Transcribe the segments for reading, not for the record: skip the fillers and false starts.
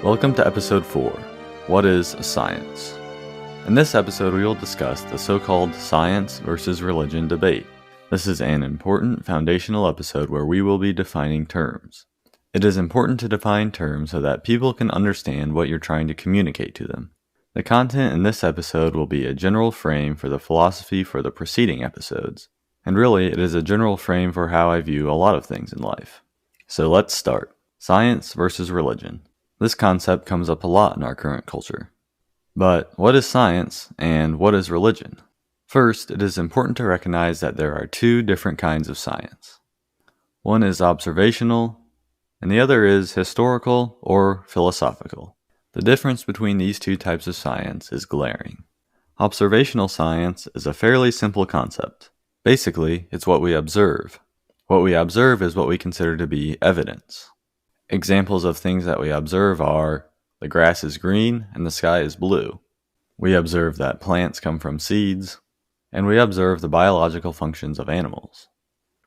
Welcome to episode 4, What is a Science? In this episode we will discuss the so-called science versus religion debate. This is an important foundational episode where we will be defining terms. It is important to define terms so that people can understand what you're trying to communicate to them. The content in this episode will be a general frame for the philosophy for the preceding episodes, and really it is a general frame for how I view a lot of things in life. So let's start. Science versus religion. This concept comes up a lot in our current culture. But what is science and what is religion? First, it is important to recognize that there are two different kinds of science. One is observational, and the other is historical or philosophical. The difference between these two types of science is glaring. Observational science is a fairly simple concept. Basically, it's what we observe. What we observe is what we consider to be evidence. Examples of things that we observe are the grass is green and the sky is blue. We observe that plants come from seeds, and we observe the biological functions of animals.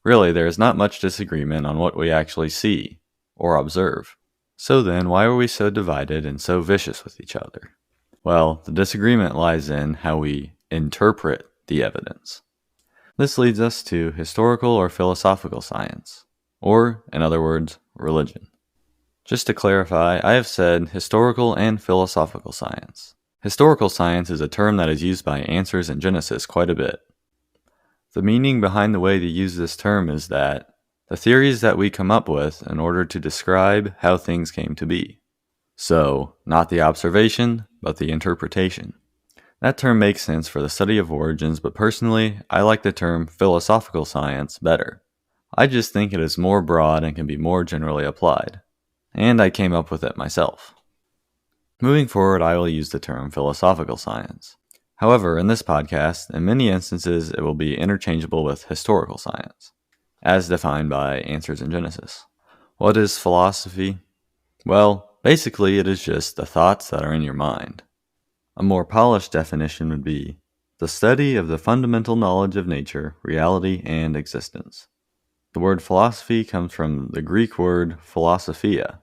Really, there is not much disagreement on what we actually see or observe. So then, why are we so divided and so vicious with each other? Well, the disagreement lies in how we interpret the evidence. This leads us to historical or philosophical science, or, in other words, religion. Just to clarify, I have said historical and philosophical science. Historical science is a term that is used by Answers in Genesis quite a bit. The meaning behind the way they use this term is that the theories that we come up with in order to describe how things came to be. So, not the observation, but the interpretation. That term makes sense for the study of origins, but personally, I like the term philosophical science better. I just think it is more broad and can be more generally applied. And I came up with it myself. Moving forward, I will use the term philosophical science. However, in this podcast, in many instances, it will be interchangeable with historical science, as defined by Answers in Genesis. What is philosophy? Well, basically it is just the thoughts that are in your mind. A more polished definition would be the study of the fundamental knowledge of nature, reality, and existence. The word philosophy comes from the Greek word philosophia.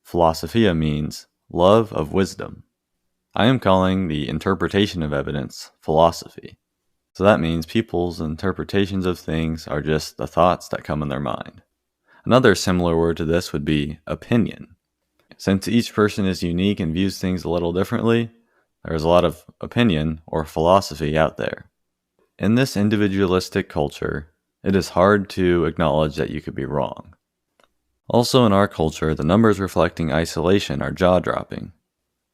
Philosophia means love of wisdom. I am calling the interpretation of evidence philosophy. So that means people's interpretations of things are just the thoughts that come in their mind. Another similar word to this would be opinion. Since each person is unique and views things a little differently, there is a lot of opinion or philosophy out there. In this individualistic culture, it is hard to acknowledge that you could be wrong. Also in our culture, the numbers reflecting isolation are jaw-dropping.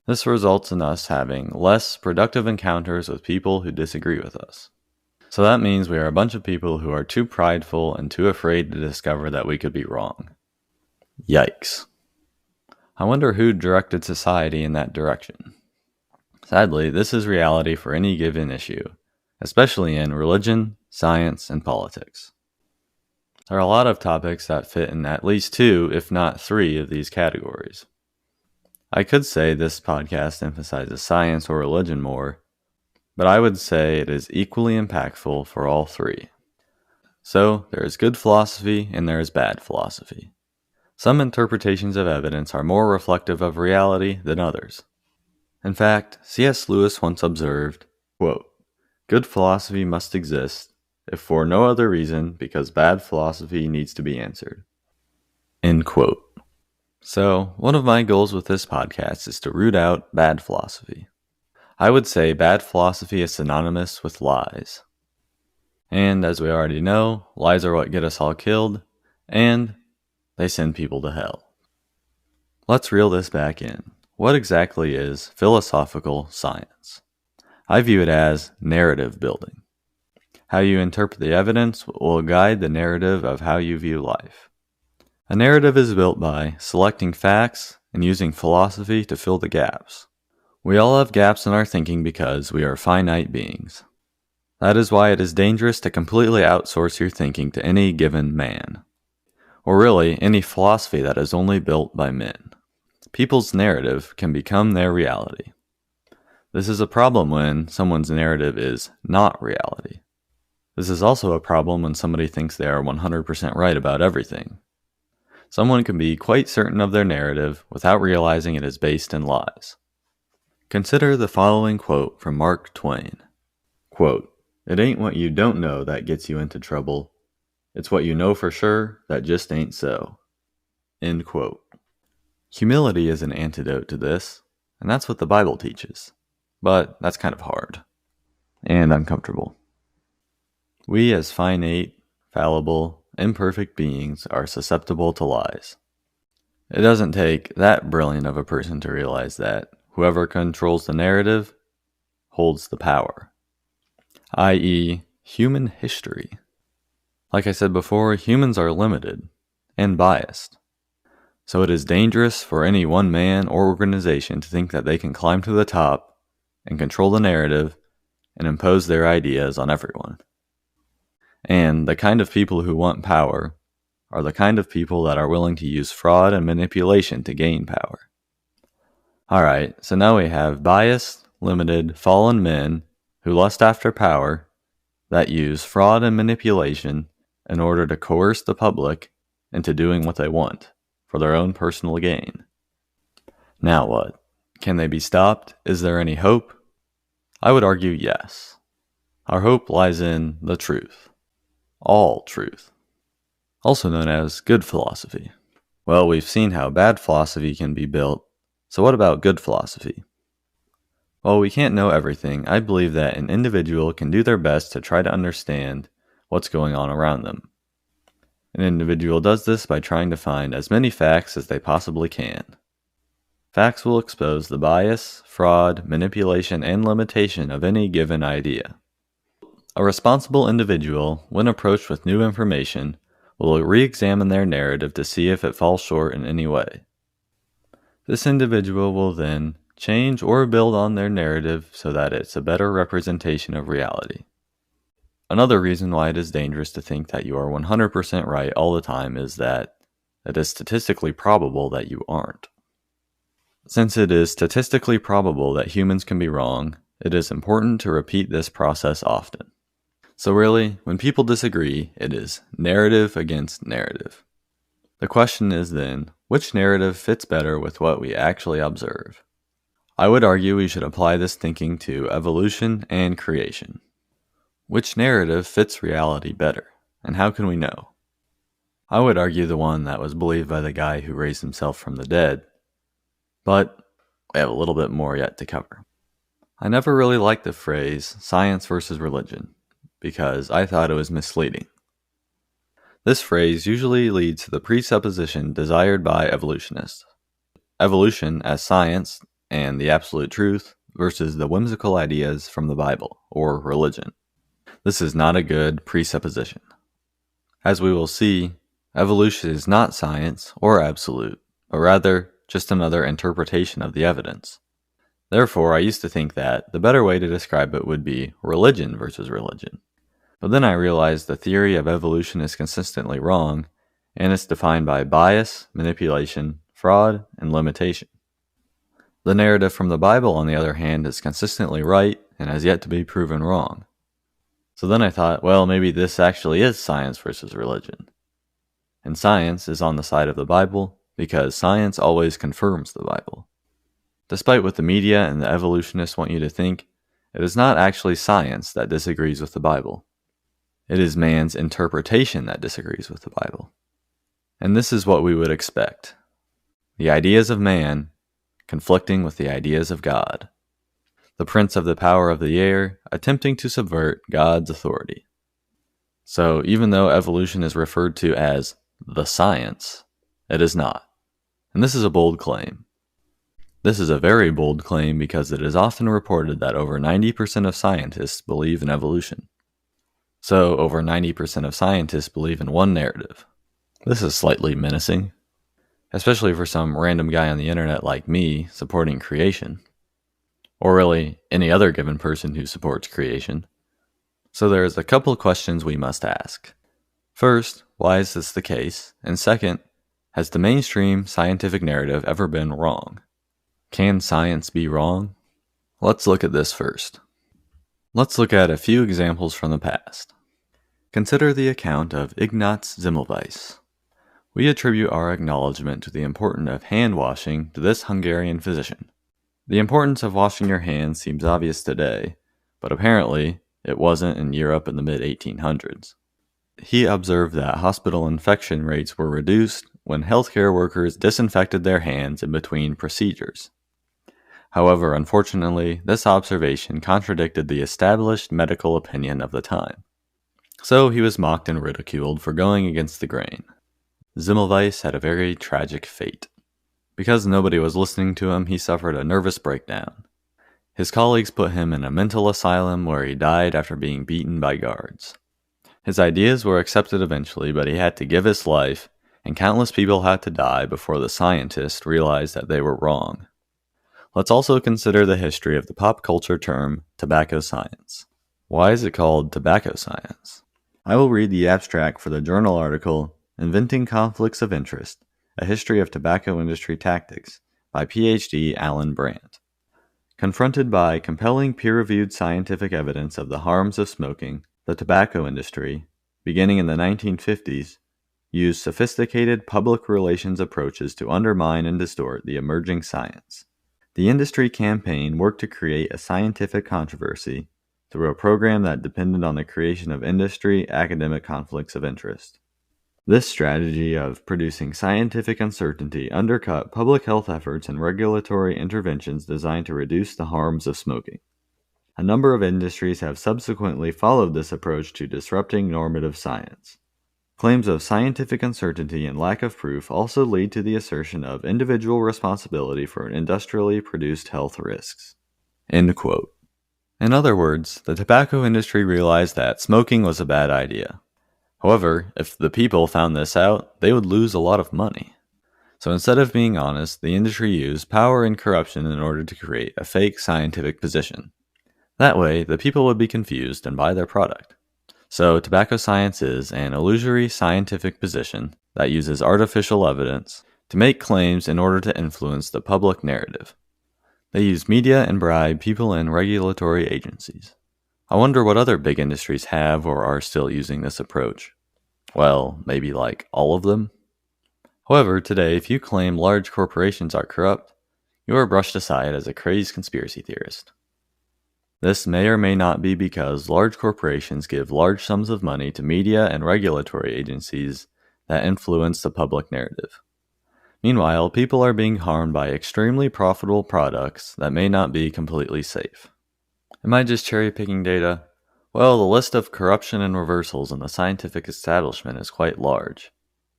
This results in us having less productive encounters with people who disagree with us. So that means we are a bunch of people who are too prideful and too afraid to discover that we could be wrong. Yikes. I wonder who directed society in that direction. Sadly, this is reality for any given issue, especially in religion, science, and politics. There are a lot of topics that fit in at least 2, if not 3, of these categories. I could say this podcast emphasizes science or religion more, but I would say it is equally impactful for all 3. So, there is good philosophy and there is bad philosophy. Some interpretations of evidence are more reflective of reality than others. In fact, C.S. Lewis once observed, quote, "Good philosophy must exist, if for no other reason, because bad philosophy needs to be answered." End quote. So, one of my goals with this podcast is to root out bad philosophy. I would say bad philosophy is synonymous with lies. And as we already know, lies are what get us all killed, and they send people to hell. Let's reel this back in. What exactly is philosophical science? I view it as narrative building. How you interpret the evidence will guide the narrative of how you view life. A narrative is built by selecting facts and using philosophy to fill the gaps. We all have gaps in our thinking because we are finite beings. That is why it is dangerous to completely outsource your thinking to any given man. Or really, any philosophy that is only built by men. People's narrative can become their reality. This is a problem when someone's narrative is not reality. This is also a problem when somebody thinks they are 100% right about everything. Someone can be quite certain of their narrative without realizing it is based in lies. Consider the following quote from Mark Twain. Quote, "It ain't what you don't know that gets you into trouble. It's what you know for sure that just ain't so." End quote. Humility is an antidote to this, and that's what the Bible teaches. But that's kind of hard and uncomfortable. We as finite, fallible, imperfect beings are susceptible to lies. It doesn't take that brilliant of a person to realize that whoever controls the narrative holds the power, i.e., human history. Like I said before, humans are limited and biased. So it is dangerous for any one man or organization to think that they can climb to the top and control the narrative and impose their ideas on everyone. And the kind of people who want power are the kind of people that are willing to use fraud and manipulation to gain power. Alright, so now we have biased, limited, fallen men who lust after power that use fraud and manipulation in order to coerce the public into doing what they want for their own personal gain. Now what? Can they be stopped? Is there any hope? I would argue yes. Our hope lies in the truth. All truth. Also known as good philosophy. Well, we've seen how bad philosophy can be built, so what about good philosophy? While we can't know everything, I believe that an individual can do their best to try to understand what's going on around them. An individual does this by trying to find as many facts as they possibly can. Facts will expose the bias, fraud, manipulation, and limitation of any given idea. A responsible individual, when approached with new information, will re-examine their narrative to see if it falls short in any way. This individual will then change or build on their narrative so that it's a better representation of reality. Another reason why it is dangerous to think that you are 100% right all the time is that it is statistically probable that you aren't. Since it is statistically probable that humans can be wrong, it is important to repeat this process often. So really, when people disagree, it is narrative against narrative. The question is then, which narrative fits better with what we actually observe? I would argue we should apply this thinking to evolution and creation. Which narrative fits reality better, and how can we know? I would argue the one that was believed by the guy who raised himself from the dead, but we have a little bit more yet to cover. I never really liked the phrase science versus religion, because I thought it was misleading. This phrase usually leads to the presupposition desired by evolutionists. Evolution as science and the absolute truth versus the whimsical ideas from the Bible or religion. This is not a good presupposition. As we will see, evolution is not science or absolute, but rather just another interpretation of the evidence. Therefore, I used to think that the better way to describe it would be religion versus religion. But then I realized the theory of evolution is consistently wrong, and it's defined by bias, manipulation, fraud, and limitation. The narrative from the Bible, on the other hand, is consistently right and has yet to be proven wrong. So then I thought, well, maybe this actually is science versus religion. And science is on the side of the Bible because science always confirms the Bible. Despite what the media and the evolutionists want you to think, it is not actually science that disagrees with the Bible. It is man's interpretation that disagrees with the Bible. And this is what we would expect. The ideas of man conflicting with the ideas of God. The prince of the power of the air attempting to subvert God's authority. So even though evolution is referred to as the science, it is not. And this is a bold claim. This is a very bold claim because it is often reported that over 90% of scientists believe in evolution. So over 90% of scientists believe in one narrative. This is slightly menacing, especially for some random guy on the internet like me supporting creation. Or really, any other given person who supports creation. So there's a couple questions we must ask. First, why is this the case? And second, has the mainstream scientific narrative ever been wrong? Can science be wrong? Let's look at this first. Let's look at a few examples from the past. Consider the account of Ignaz Semmelweis. We attribute our acknowledgement to the importance of hand washing to this Hungarian physician. The importance of washing your hands seems obvious today, but apparently it wasn't in Europe in the mid-1800s. He observed that hospital infection rates were reduced when healthcare workers disinfected their hands in between procedures. However, unfortunately, this observation contradicted the established medical opinion of the time. So he was mocked and ridiculed for going against the grain. Semmelweis had a very tragic fate. Because nobody was listening to him, he suffered a nervous breakdown. His colleagues put him in a mental asylum where he died after being beaten by guards. His ideas were accepted eventually, but he had to give his life, and countless people had to die before the scientists realized that they were wrong. Let's also consider the history of the pop culture term tobacco science. Why is it called tobacco science? I will read the abstract for the journal article, Inventing Conflicts of Interest, A History of Tobacco Industry Tactics, by Ph.D. Alan Brandt. Confronted by compelling peer-reviewed scientific evidence of the harms of smoking, the tobacco industry, beginning in the 1950s, used sophisticated public relations approaches to undermine and distort the emerging science. The industry campaign worked to create a scientific controversy through a program that depended on the creation of industry-academic conflicts of interest. This strategy of producing scientific uncertainty undercut public health efforts and regulatory interventions designed to reduce the harms of smoking. A number of industries have subsequently followed this approach to disrupting normative science. Claims of scientific uncertainty and lack of proof also lead to the assertion of individual responsibility for industrially produced health risks. End quote. In other words, the tobacco industry realized that smoking was a bad idea. However, if the people found this out, they would lose a lot of money. So instead of being honest, the industry used power and corruption in order to create a fake scientific position. That way, the people would be confused and buy their product. So, tobacco science is an illusory scientific position that uses artificial evidence to make claims in order to influence the public narrative. They use media and bribe people in regulatory agencies. I wonder what other big industries have or are still using this approach. Well, maybe like all of them? However, today, if you claim large corporations are corrupt, you are brushed aside as a crazed conspiracy theorist. This may or may not be because large corporations give large sums of money to media and regulatory agencies that influence the public narrative. Meanwhile, people are being harmed by extremely profitable products that may not be completely safe. Am I just cherry-picking data? Well, the list of corruption and reversals in the scientific establishment is quite large,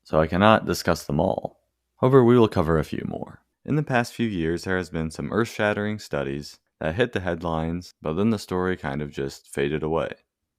so I cannot discuss them all. However, we will cover a few more. In the past few years, there has been some earth-shattering studies that hit the headlines, but then the story kind of just faded away.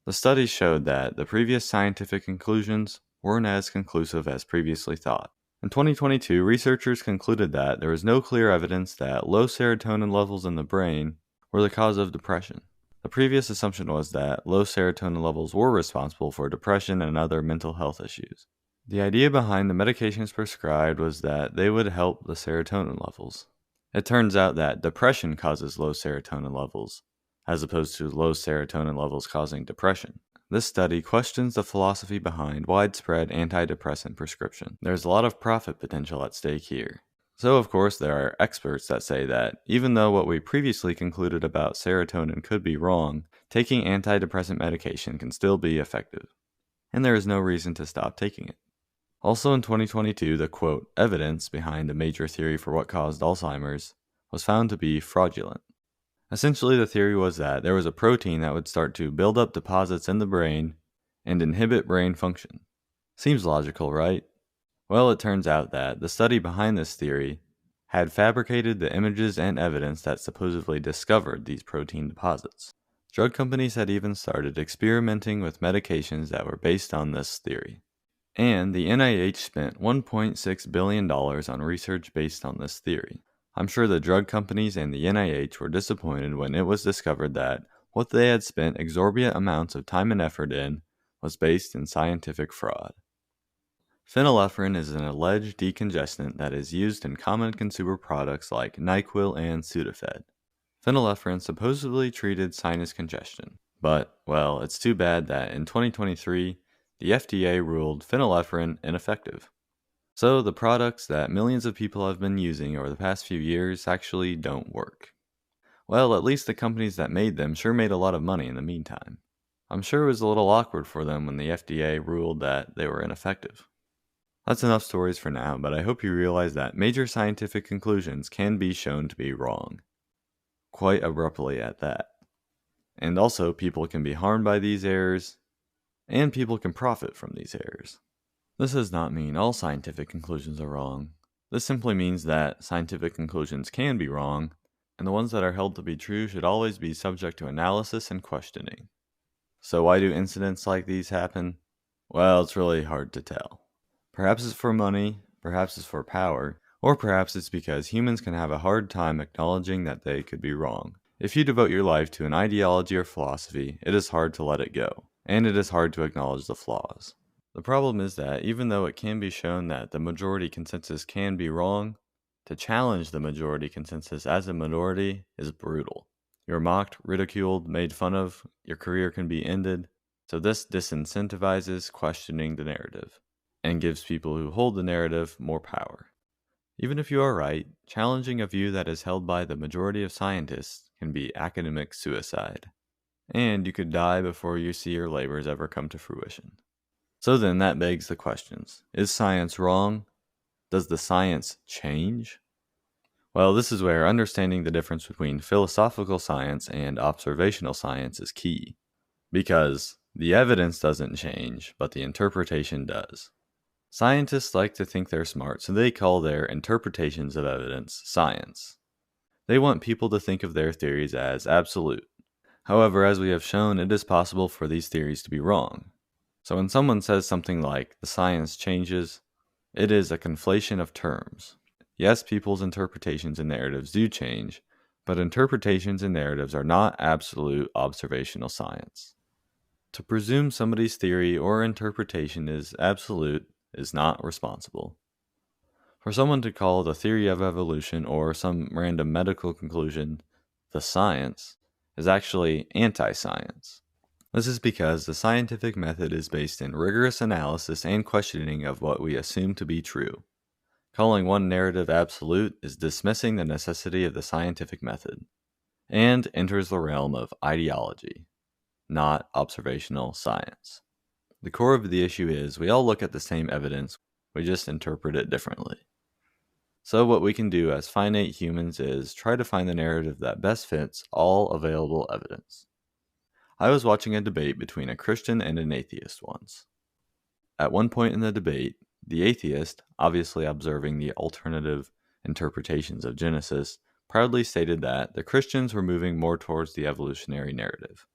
The studies showed that the previous scientific conclusions weren't as conclusive as previously thought. In 2022, researchers concluded that there was no clear evidence that low serotonin levels in the brain were the cause of depression. The previous assumption was that low serotonin levels were responsible for depression and other mental health issues. The idea behind the medications prescribed was that they would help the serotonin levels. It turns out that depression causes low serotonin levels, as opposed to low serotonin levels causing depression. This study questions the philosophy behind widespread antidepressant prescription. There's a lot of profit potential at stake here. So, of course, there are experts that say that even though what we previously concluded about serotonin could be wrong, taking antidepressant medication can still be effective. And there is no reason to stop taking it. Also in 2022, the quote, evidence behind the major theory for what caused Alzheimer's was found to be fraudulent. Essentially, the theory was that there was a protein that would start to build up deposits in the brain and inhibit brain function. Seems logical, right? Well, it turns out that the study behind this theory had fabricated the images and evidence that supposedly discovered these protein deposits. Drug companies had even started experimenting with medications that were based on this theory. And the NIH spent $1.6 billion on research based on this theory. I'm sure the drug companies and the NIH were disappointed when it was discovered that what they had spent exorbitant amounts of time and effort in was based in scientific fraud. Phenylephrine is an alleged decongestant that is used in common consumer products like NyQuil and Sudafed. Phenylephrine supposedly treated sinus congestion, but, well, it's too bad that in 2023, the FDA ruled phenylephrine ineffective. So the products that millions of people have been using over the past few years actually don't work. Well, at least the companies that made them sure made a lot of money in the meantime. I'm sure it was a little awkward for them when the FDA ruled that they were ineffective. That's enough stories for now, but I hope you realize that major scientific conclusions can be shown to be wrong. Quite abruptly at that. And also, people can be harmed by these errors, and people can profit from these errors. This does not mean all scientific conclusions are wrong. This simply means that scientific conclusions can be wrong, and the ones that are held to be true should always be subject to analysis and questioning. So why do incidents like these happen? Well, it's really hard to tell. Perhaps it's for money, perhaps it's for power, or perhaps it's because humans can have a hard time acknowledging that they could be wrong. If you devote your life to an ideology or philosophy, it is hard to let it go, and it is hard to acknowledge the flaws. The problem is that even though it can be shown that the majority consensus can be wrong, to challenge the majority consensus as a minority is brutal. You're mocked, ridiculed, made fun of, your career can be ended, so this disincentivizes questioning the narrative, and gives people who hold the narrative more power. Even if you are right, challenging a view that is held by the majority of scientists can be academic suicide, and you could die before you see your labors ever come to fruition. So then that begs the questions. Is science wrong? Does the science change? Well, this is where understanding the difference between philosophical science and observational science is key, because the evidence doesn't change, but the interpretation does. Scientists like to think they're smart, so they call their interpretations of evidence science. They want people to think of their theories as absolute. However, as we have shown, it is possible for these theories to be wrong. So when someone says something like, the science changes, it is a conflation of terms. Yes, people's interpretations and narratives do change, but interpretations and narratives are not absolute observational science. To presume somebody's theory or interpretation is absolute is not responsible. For someone to call the theory of evolution or some random medical conclusion the science is actually anti-science. This is because the scientific method is based in rigorous analysis and questioning of what we assume to be true. Calling one narrative absolute is dismissing the necessity of the scientific method, and enters the realm of ideology, not observational science. The core of the issue is we all look at the same evidence, we just interpret it differently. So what we can do as finite humans is try to find the narrative that best fits all available evidence. I was watching a debate between a Christian and an atheist once. At one point in the debate, the atheist, obviously observing the alternative interpretations of Genesis, proudly stated that the Christians were moving more towards the evolutionary narrative.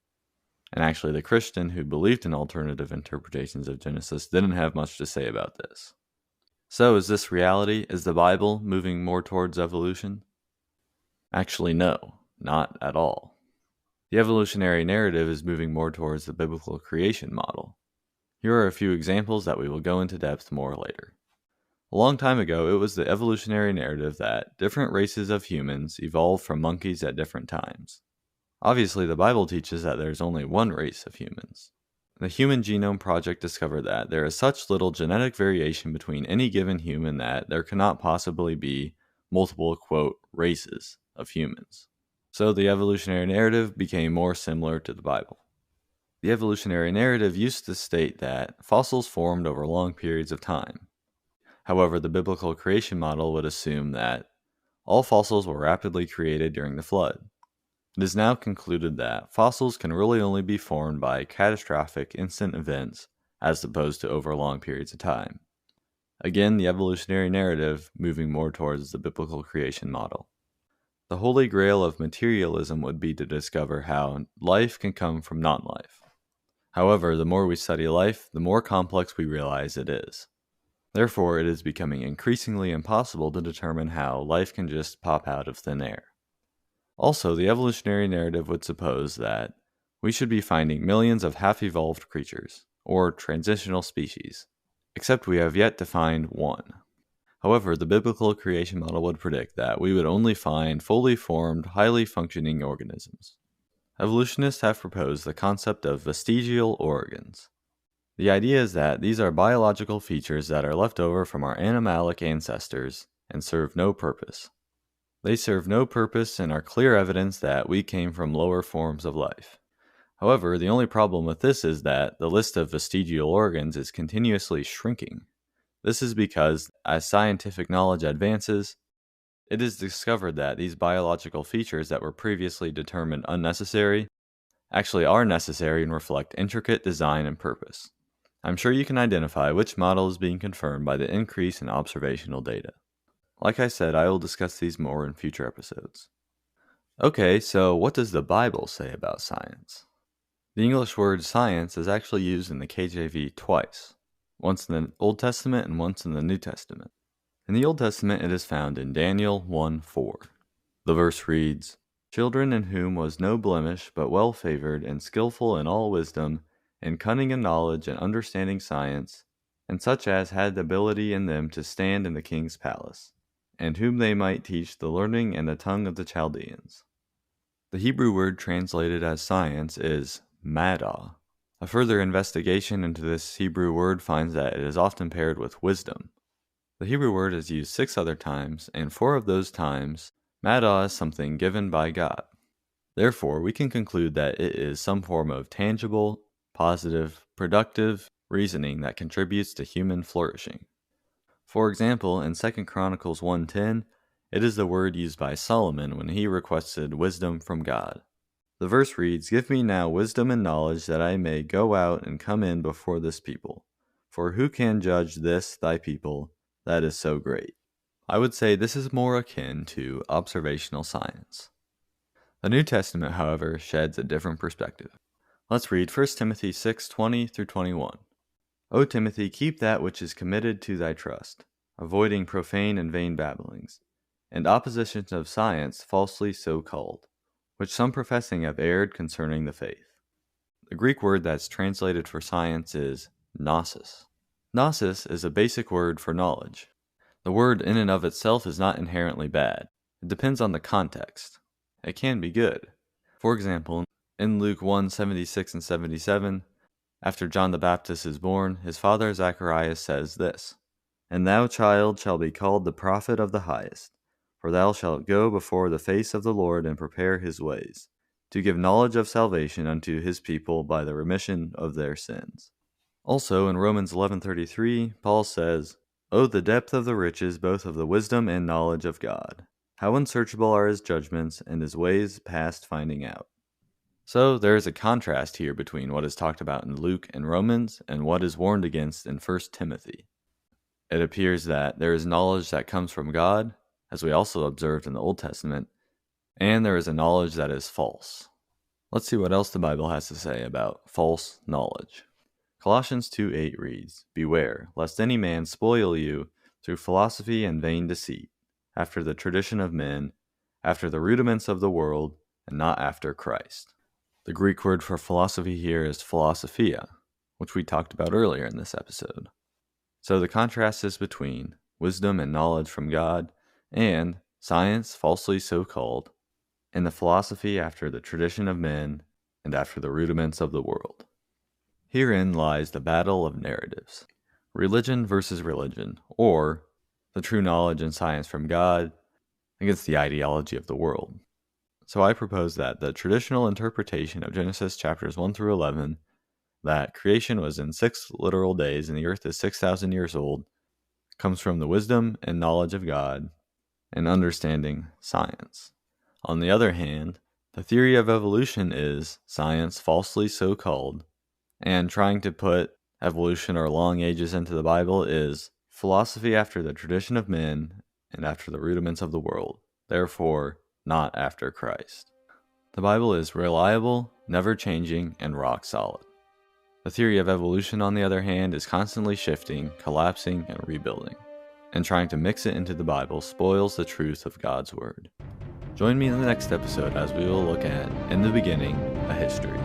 And actually, the Christian who believed in alternative interpretations of Genesis didn't have much to say about this. So is this reality? Is the Bible moving more towards evolution? Actually, no, not at all. The evolutionary narrative is moving more towards the biblical creation model. Here are a few examples that we will go into depth more later. A long time ago, it was the evolutionary narrative that different races of humans evolved from monkeys at different times. Obviously, the Bible teaches that there's only one race of humans. The Human Genome Project discovered that there is such little genetic variation between any given human that there cannot possibly be multiple, quote, races of humans. So the evolutionary narrative became more similar to the Bible. The evolutionary narrative used to state that fossils formed over long periods of time. However, the biblical creation model would assume that all fossils were rapidly created during the flood. It is now concluded that fossils can really only be formed by catastrophic instant events as opposed to over long periods of time. Again, the evolutionary narrative moving more towards the biblical creation model. The holy grail of materialism would be to discover how life can come from non-life. However, the more we study life, the more complex we realize it is. Therefore, it is becoming increasingly impossible to determine how life can just pop out of thin air. Also, the evolutionary narrative would suppose that we should be finding millions of half-evolved creatures, or transitional species, except we have yet to find one. However, the biblical creation model would predict that we would only find fully formed, highly functioning organisms. Evolutionists have proposed the concept of vestigial organs. The idea is that these are biological features that are left over from our animalic ancestors and serve no purpose. They serve no purpose and are clear evidence that we came from lower forms of life. However, the only problem with this is that the list of vestigial organs is continuously shrinking. This is because, as scientific knowledge advances, it is discovered that these biological features that were previously determined unnecessary actually are necessary and reflect intricate design and purpose. I'm sure you can identify which model is being confirmed by the increase in observational data. Like I said, I will discuss these more in future episodes. Okay, so what does the Bible say about science? The English word science is actually used in the KJV twice, once in the Old Testament and once in the New Testament. In the Old Testament, it is found in Daniel 1:4. The verse reads, "Children in whom was no blemish, but well-favored and skillful in all wisdom, and cunning in knowledge and understanding science, and such as had ability in them to stand in the king's palace, and whom they might teach the learning and the tongue of the Chaldeans." The Hebrew word translated as science is madah. A further investigation into this Hebrew word finds that it is often paired with wisdom. The Hebrew word is used 6 other times, and 4 of those times, madah is something given by God. Therefore, we can conclude that it is some form of tangible, positive, productive reasoning that contributes to human flourishing. For example, in 2 Chronicles 1:10, it is the word used by Solomon when he requested wisdom from God. The verse reads, "Give me now wisdom and knowledge, that I may go out and come in before this people. For who can judge this thy people that is so great?" I would say this is more akin to observational science. The New Testament, however, sheds a different perspective. Let's read 1 Timothy 6:20-21. "O Timothy, keep that which is committed to thy trust, avoiding profane and vain babblings, and oppositions of science falsely so called, which some professing have erred concerning the faith." The Greek word that's translated for science is gnosis. Gnosis is a basic word for knowledge. The word in and of itself is not inherently bad. It depends on the context. It can be good. For example, in Luke 1:76 and 77, after John the Baptist is born, his father Zacharias says this, "And thou, child, shalt be called the prophet of the highest, for thou shalt go before the face of the Lord and prepare his ways, to give knowledge of salvation unto his people by the remission of their sins." Also in Romans 11:33, Paul says, "O the depth of the riches both of the wisdom and knowledge of God! How unsearchable are his judgments, and his ways past finding out." So there is a contrast here between what is talked about in Luke and Romans and what is warned against in 1 Timothy. It appears that there is knowledge that comes from God, as we also observed in the Old Testament, and there is a knowledge that is false. Let's see what else the Bible has to say about false knowledge. Colossians 2:8 reads, "Beware, lest any man spoil you through philosophy and vain deceit, after the tradition of men, after the rudiments of the world, and not after Christ." The Greek word for philosophy here is philosophia, which we talked about earlier in this episode. So the contrast is between wisdom and knowledge from God and science falsely so called, and the philosophy after the tradition of men and after the rudiments of the world. Herein lies the battle of narratives. Religion versus religion, or the true knowledge and science from God against the ideology of the world. So I propose that the traditional interpretation of Genesis chapters 1-11, that creation was in 6 literal days and the earth is 6,000 years old, comes from the wisdom and knowledge of God and understanding science. On the other hand, the theory of evolution is science falsely so called, and trying to put evolution or long ages into the Bible is philosophy after the tradition of men and after the rudiments of the world, therefore not after Christ. The Bible is reliable, never changing, and rock solid. The theory of evolution, on the other hand, is constantly shifting, collapsing, and rebuilding, and trying to mix it into the Bible spoils the truth of God's Word. Join me in the next episode as we will look at In the Beginning, a History.